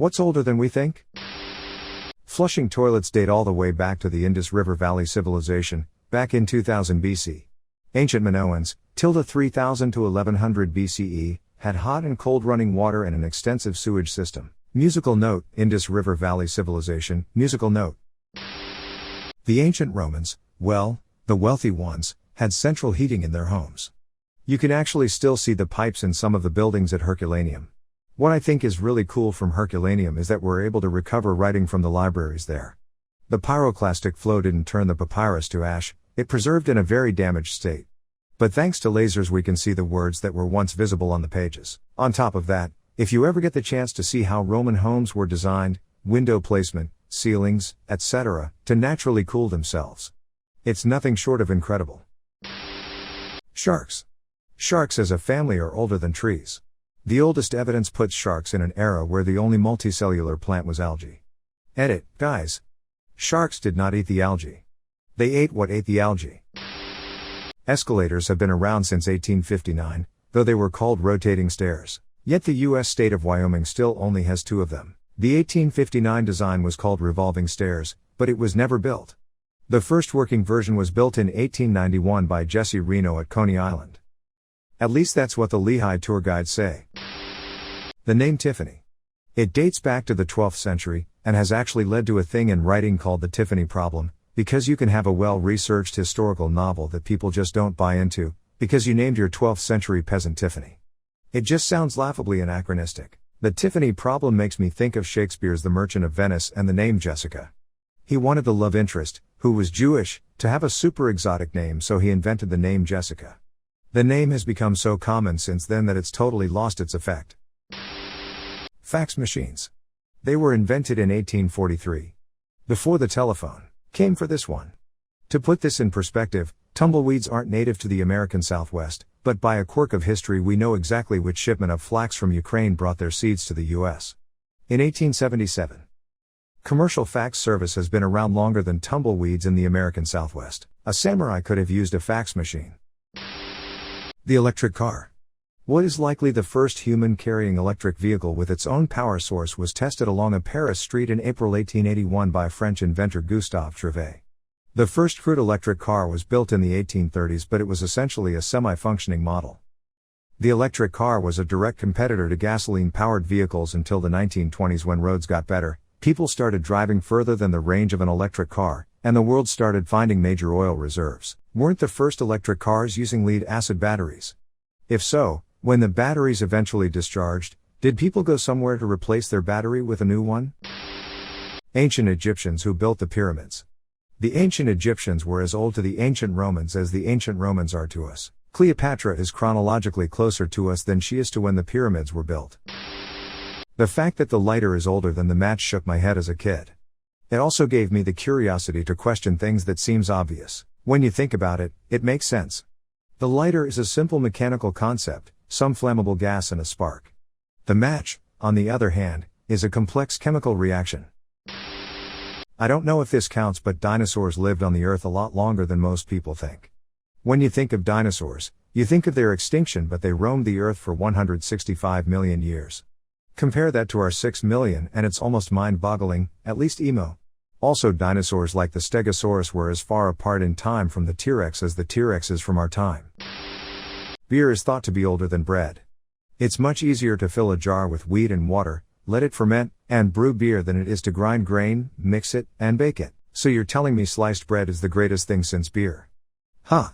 What's older than we think? Flushing toilets date all the way back to the Indus River Valley Civilization, back in 2000 BC. Ancient Minoans, 3000 to 1100 BCE, had hot and cold running water and an extensive sewage system. Musical note, Indus River Valley Civilization, musical note. The ancient Romans, well, the wealthy ones, had central heating in their homes. You can actually still see the pipes in some of the buildings at Herculaneum. What I think is really cool from Herculaneum is that we're able to recover writing from the libraries there. The pyroclastic flow didn't turn the papyrus to ash, it preserved in a very damaged state. But thanks to lasers we can see the words that were once visible on the pages. On top of that, if you ever get the chance to see how Roman homes were designed, window placement, ceilings, etc., to naturally cool themselves, it's nothing short of incredible. Sharks. Sharks as a family are older than trees. The oldest evidence puts sharks in an era where the only multicellular plant was algae. Edit, guys. Sharks did not eat the algae. They ate what ate the algae. Escalators have been around since 1859, though they were called rotating stairs. Yet the U.S. state of Wyoming still only has 2 of them. The 1859 design was called revolving stairs, but it was never built. The first working version was built in 1891 by Jesse Reno at Coney Island. At least that's what the Lehigh tour guides say. The name Tiffany. It dates back to the 12th century, and has actually led to a thing in writing called the Tiffany problem, because you can have a well-researched historical novel that people just don't buy into, because you named your 12th century peasant Tiffany. It just sounds laughably anachronistic. The Tiffany problem makes me think of Shakespeare's The Merchant of Venice and the name Jessica. He wanted the love interest, who was Jewish, to have a super exotic name, so he invented the name Jessica. The name has become so common since then that it's totally lost its effect. Fax machines. They were invented in 1843. Before the telephone came for this one. To put this in perspective, tumbleweeds aren't native to the American Southwest, but by a quirk of history we know exactly which shipment of flax from Ukraine brought their seeds to the U.S. In 1877. Commercial fax service has been around longer than tumbleweeds in the American Southwest. A samurai could have used a fax machine. The electric car. What is likely the first human-carrying electric vehicle with its own power source was tested along a Paris street in April 1881 by French inventor Gustave Trevet. The first crude electric car was built in the 1830s, but it was essentially a semi-functioning model. The electric car was a direct competitor to gasoline-powered vehicles until the 1920s, when roads got better, people started driving further than the range of an electric car, and the world started finding major oil reserves. Weren't the first electric cars using lead-acid batteries? If so, when the batteries eventually discharged, did people go somewhere to replace their battery with a new one? Ancient Egyptians who built the pyramids. The ancient Egyptians were as old to the ancient Romans as the ancient Romans are to us. Cleopatra is chronologically closer to us than she is to when the pyramids were built. The fact that the lighter is older than the match shook my head as a kid. It also gave me the curiosity to question things that seems obvious. When you think about it, it makes sense. The lighter is a simple mechanical concept, some flammable gas and a spark. The match, on the other hand, is a complex chemical reaction. I don't know if this counts, but dinosaurs lived on the Earth a lot longer than most people think. When you think of dinosaurs, you think of their extinction, but they roamed the Earth for 165 million years. Compare that to our 6 million and it's almost mind-boggling, at least emo. Also, dinosaurs like the Stegosaurus were as far apart in time from the T-Rex as the T-Rex is from our time. Beer is thought to be older than bread. It's much easier to fill a jar with wheat and water, let it ferment, and brew beer than it is to grind grain, mix it, and bake it. So you're telling me sliced bread is the greatest thing since beer? Huh.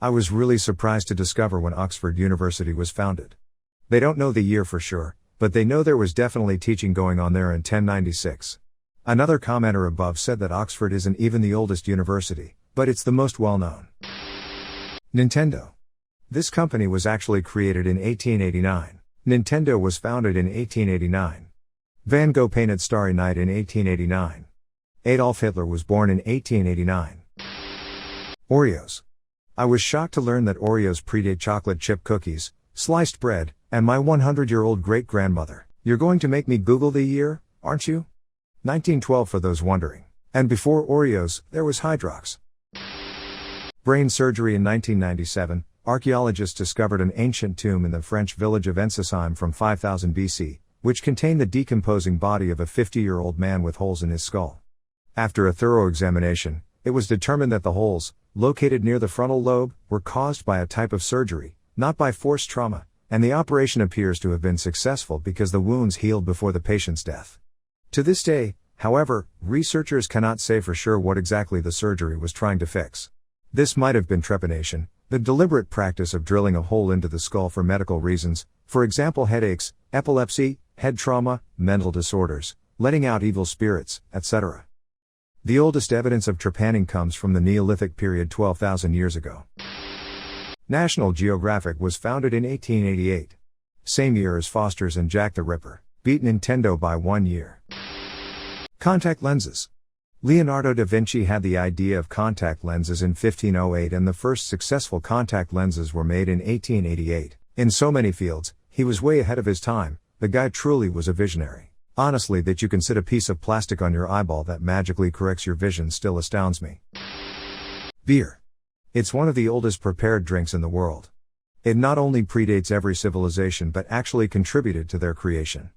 I was really surprised to discover when Oxford University was founded. They don't know the year for sure, but they know there was definitely teaching going on there in 1096. Another commenter above said that Oxford isn't even the oldest university, but it's the most well-known. Nintendo. This company was actually created in 1889. Nintendo was founded in 1889. Van Gogh painted Starry Night in 1889. Adolf Hitler was born in 1889. Oreos. I was shocked to learn that Oreos predate chocolate chip cookies, sliced bread, and my 100-year-old great-grandmother. You're going to make me Google the year, aren't you? 1912 for those wondering. And before Oreos, there was Hydrox. Brain surgery in 1997. Archaeologists discovered an ancient tomb in the French village of Ensisheim from 5000 BC, which contained the decomposing body of a 50-year-old man with holes in his skull. After a thorough examination, it was determined that the holes, located near the frontal lobe, were caused by a type of surgery, not by force trauma, and the operation appears to have been successful because the wounds healed before the patient's death. To this day, however, researchers cannot say for sure what exactly the surgery was trying to fix. This might have been trepanation, the deliberate practice of drilling a hole into the skull for medical reasons, for example headaches, epilepsy, head trauma, mental disorders, letting out evil spirits, etc. The oldest evidence of trepanning comes from the Neolithic period 12,000 years ago. National Geographic was founded in 1888. Same year as Foster's and Jack the Ripper, beat Nintendo by 1 year. Contact lenses. Leonardo da Vinci had the idea of contact lenses in 1508 and the first successful contact lenses were made in 1888. In so many fields, he was way ahead of his time. The guy truly was a visionary. Honestly, that you can sit a piece of plastic on your eyeball that magically corrects your vision still astounds me. Beer. It's one of the oldest prepared drinks in the world. It not only predates every civilization but actually contributed to their creation.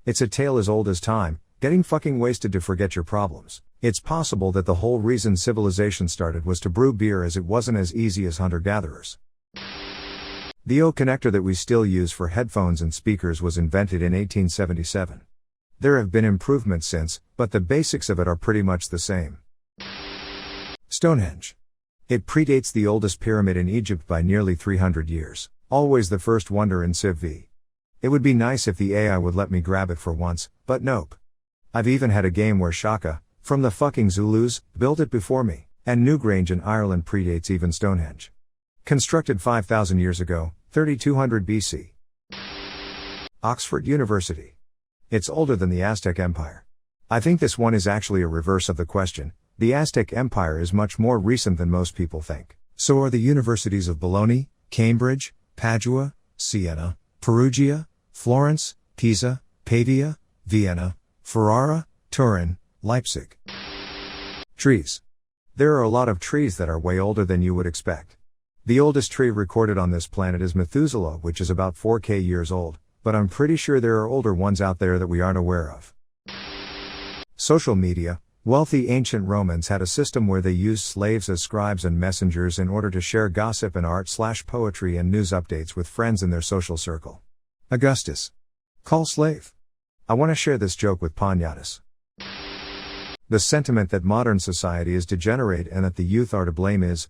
It's a tale as old as time, getting fucking wasted to forget your problems. It's possible that the whole reason civilization started was to brew beer, as it wasn't as easy as hunter-gatherers. The O connector that we still use for headphones and speakers was invented in 1877. There have been improvements since, but the basics of it are pretty much the same. Stonehenge. It predates the oldest pyramid in Egypt by nearly 300 years, always the first wonder in Civ V. It would be nice if the AI would let me grab it for once, but nope. I've even had a game where Shaka, from the fucking Zulus, built it before me, and Newgrange in Ireland predates even Stonehenge. Constructed 5,000 years ago, 3200 BC. Oxford University. It's older than the Aztec Empire. I think this one is actually a reverse of the question. The Aztec Empire is much more recent than most people think. So are the universities of Bologna, Cambridge, Padua, Siena, Perugia, Florence, Pisa, Pavia, Vienna, Ferrara, Turin, Leipzig. Trees. There are a lot of trees that are way older than you would expect. The oldest tree recorded on this planet is Methuselah, which is about 4K years old, but I'm pretty sure there are older ones out there that we aren't aware of. Social media. Wealthy ancient Romans had a system where they used slaves as scribes and messengers in order to share gossip and art/poetry and news updates with friends in their social circle. Augustus. Call slave. I want to share this joke with Panayatis. The sentiment that modern society is degenerate and that the youth are to blame is,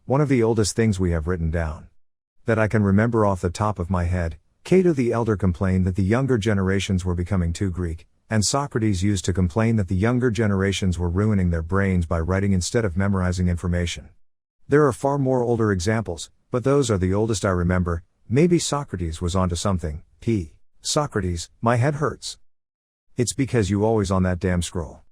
one of the oldest things we have written down. That I can remember off the top of my head. Cato the Elder complained that the younger generations were becoming too Greek, and Socrates used to complain that the younger generations were ruining their brains by writing instead of memorizing information. There are far more older examples, but those are the oldest I remember. Maybe Socrates was onto something. Socrates, my head hurts. It's because you always on that damn scroll.